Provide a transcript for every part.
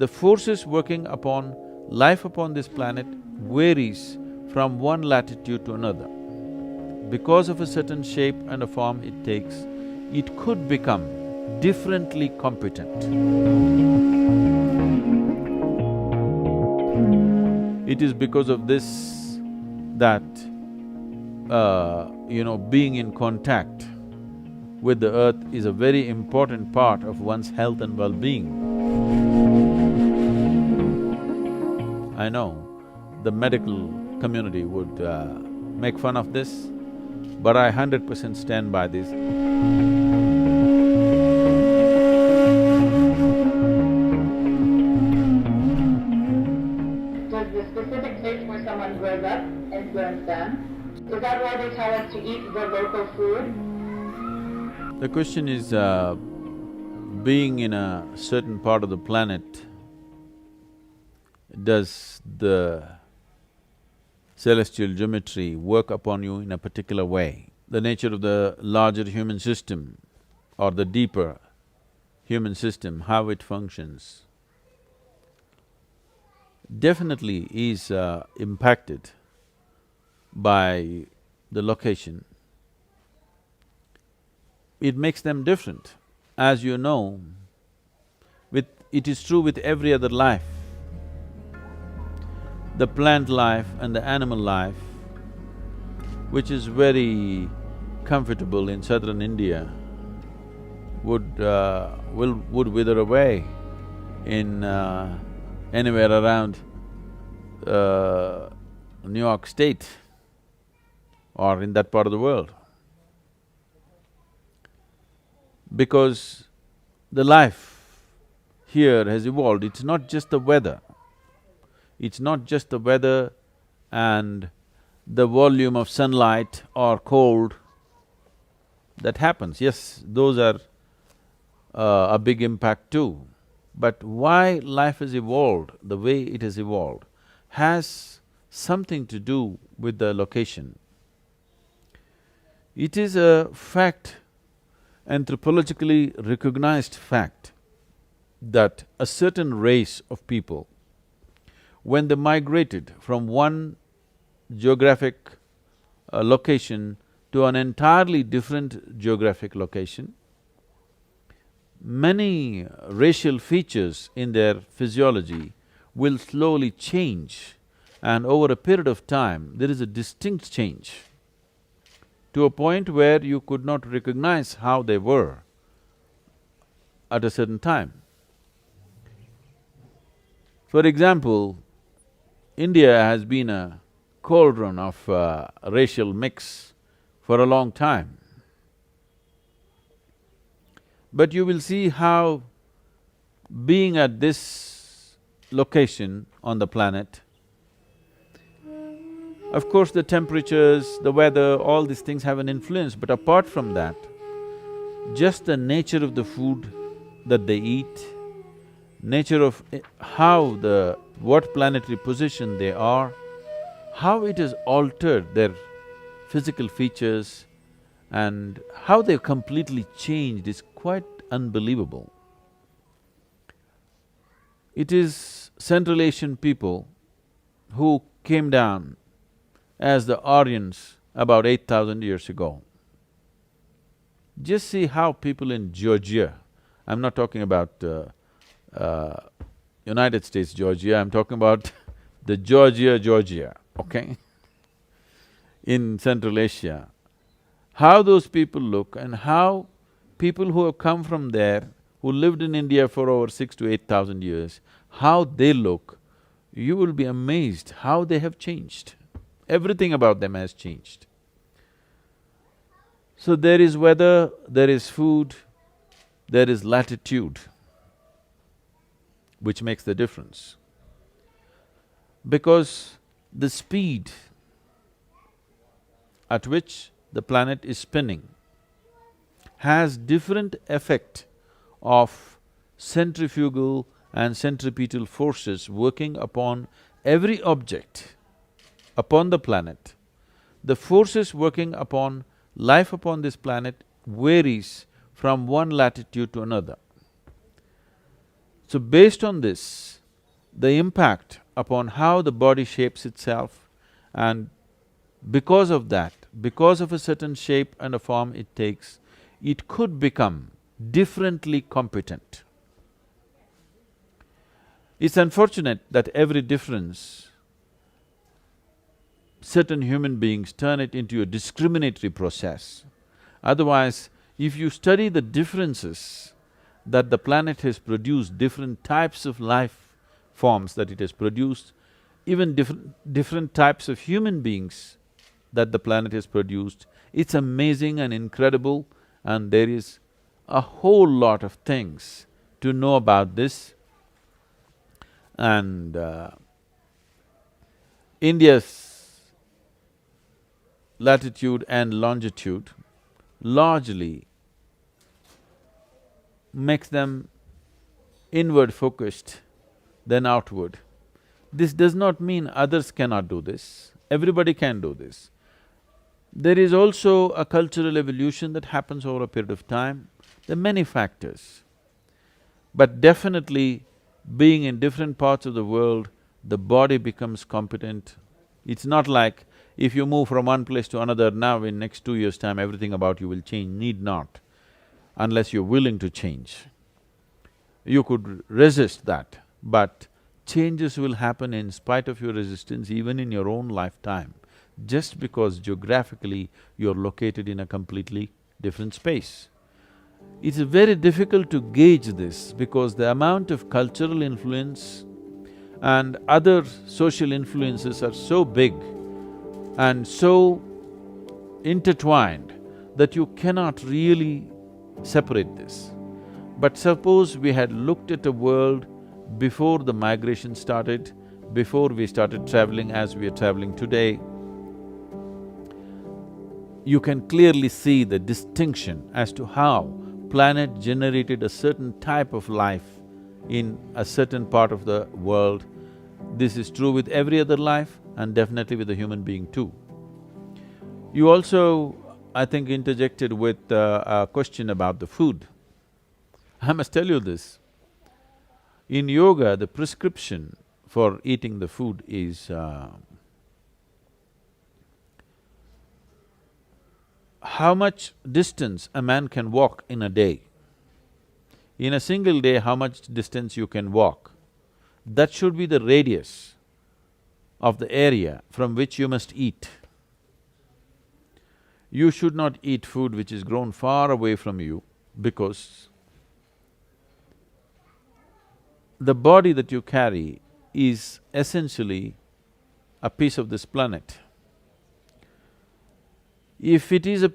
the forces working upon life upon this planet varies from one latitude to another. Because of a certain shape and a form it takes, it could become differently competent. It is because of this that, being in contact with the earth is a very important part of one's health and well-being. I know the medical community would make fun of this, but I 100% stand by this. Does the specific place where someone grows up influence them? Is that why they tell us to eat the local food? The question is, being in a certain part of the planet, does the celestial geometry work upon you in a particular way? The nature of the larger human system or the deeper human system, how it functions, definitely is impacted by the location. It makes them different. As you know, it is true with every other life. The plant life and the animal life, which is very comfortable in southern India, would wither away in anywhere around New York State or in that part of the world. Because the life here has evolved. It's not just the weather. It's not just the weather and the volume of sunlight or cold that happens. Yes, those are a big impact too. But why life has evolved the way it has evolved has something to do with the location. It is a fact, anthropologically recognized fact, that a certain race of people, when they migrated from one geographic location to an entirely different geographic location, many racial features in their physiology will slowly change, and over a period of time, there is a distinct change to a point where you could not recognize how they were at a certain time. For example, India has been a cauldron of racial mix for a long time. But you will see how being at this location on the planet, of course the temperatures, the weather, all these things have an influence, but apart from that, just the nature of the food that they eat, nature of how what planetary position they are, how it has altered their physical features and how they've completely changed is quite unbelievable. It is Central Asian people who came down as the Aryans about 8,000 years ago. Just see how people in Georgia, I'm not talking about United States Georgia, I'm talking about the Georgia, okay? In Central Asia, how those people look and how people who have come from there, who lived in India for over 6 to 8,000 years, how they look, you will be amazed how they have changed. Everything about them has changed. So there is weather, there is food, there is latitude, which makes the difference. Because the speed at which the planet is spinning has different effect of centrifugal and centripetal forces working upon every object upon the planet. The forces working upon life upon this planet varies from one latitude to another. So based on this, the impact upon how the body shapes itself, and because of that, because of a certain shape and a form it takes, it could become differently competent. It's unfortunate that every difference, certain human beings turn it into a discriminatory process. Otherwise, if you study the differences that the planet has produced, different types of life forms that it has produced, even different types of human beings that the planet has produced, it's amazing and incredible, and there is a whole lot of things to know about this. And India's latitude and longitude largely makes them inward focused than outward. This does not mean others cannot do this, everybody can do this. There is also a cultural evolution that happens over a period of time. There are many factors. But definitely, being in different parts of the world, the body becomes competent. It's not like if you move from one place to another, now in next 2 years' time everything about you will change, need not, unless you're willing to change. You could resist that, but changes will happen in spite of your resistance even in your own lifetime, just because geographically you're located in a completely different space. It's very difficult to gauge this because the amount of cultural influence and other social influences are so big and so intertwined that you cannot really separate this. But suppose we had looked at the world before the migration started, before we started traveling as we are traveling today, you can clearly see the distinction as to how planet generated a certain type of life in a certain part of the world. This is true with every other life and definitely with the human being too. You also, I think, interjected with a question about the food. I must tell you this, in yoga, the prescription for eating the food is how much distance a man can walk in a day. In a single day, how much distance you can walk. That should be the radius of the area from which you must eat. You should not eat food which is grown far away from you because the body that you carry is essentially a piece of this planet. If it is a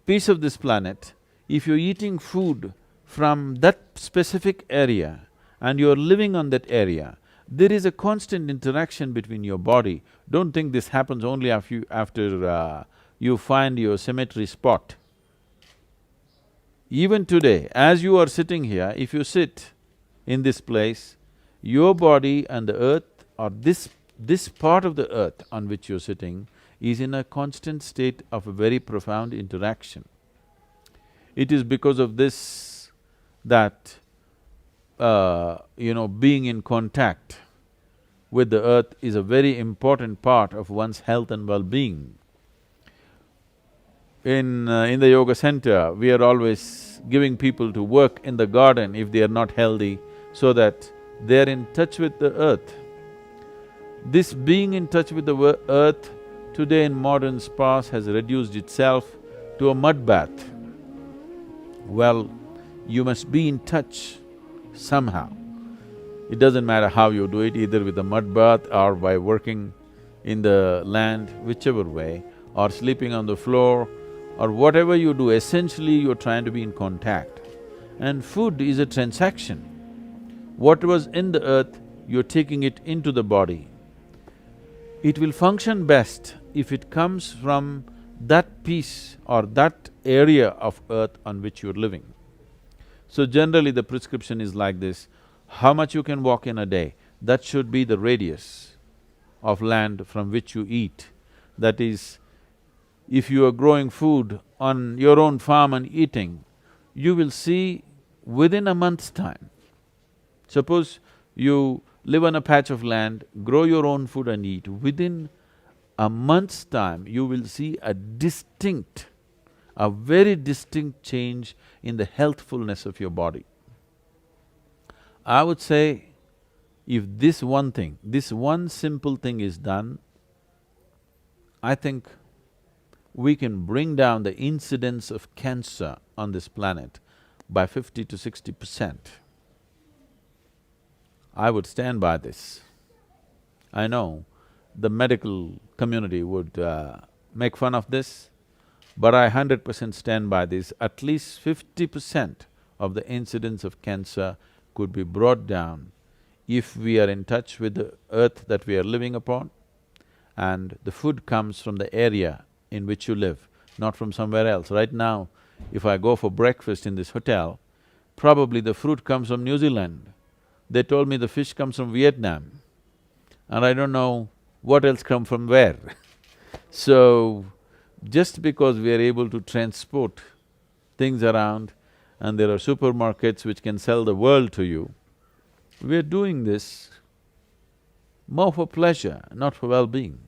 piece of this planet, if you're eating food from that specific area and you're living on that area, there is a constant interaction between your body. Don't think this happens only after you find your cemetery spot. Even today, as you are sitting here, if you sit in this place, your body and the earth, or this part of the earth on which you're sitting, is in a constant state of a very profound interaction. It is because of this that, being in contact with the earth is a very important part of one's health and well-being. In the yoga center, we are always giving people to work in the garden if they are not healthy, so that they're in touch with the earth. This being in touch with the earth today in modern spas has reduced itself to a mud bath. Well, you must be in touch somehow. It doesn't matter how you do it, either with a mud bath or by working in the land, whichever way, or sleeping on the floor, or whatever you do, essentially you're trying to be in contact. And food is a transaction. What was in the earth, you're taking it into the body. It will function best if it comes from that piece or that area of earth on which you're living. So generally the prescription is like this, how much you can walk in a day, that should be the radius of land from which you eat. That is, if you are growing food on your own farm and eating, you will see within a month's time, Suppose you live on a patch of land, grow your own food and eat, within a month's time, you will see a very distinct change in the healthfulness of your body. I would say, if this one thing, this one simple thing is done, I think we can bring down the incidence of cancer on this planet by 50 to 60%. I would stand by this. I know the medical community would make fun of this, but I 100% stand by this. At least 50% of the incidence of cancer could be brought down if we are in touch with the earth that we are living upon, and the food comes from the area in which you live, not from somewhere else. Right now, if I go for breakfast in this hotel, probably the fruit comes from New Zealand. They told me the fish comes from Vietnam, and I don't know what else come from where. So, just because we are able to transport things around and there are supermarkets which can sell the world to you, we are doing this more for pleasure, not for well-being.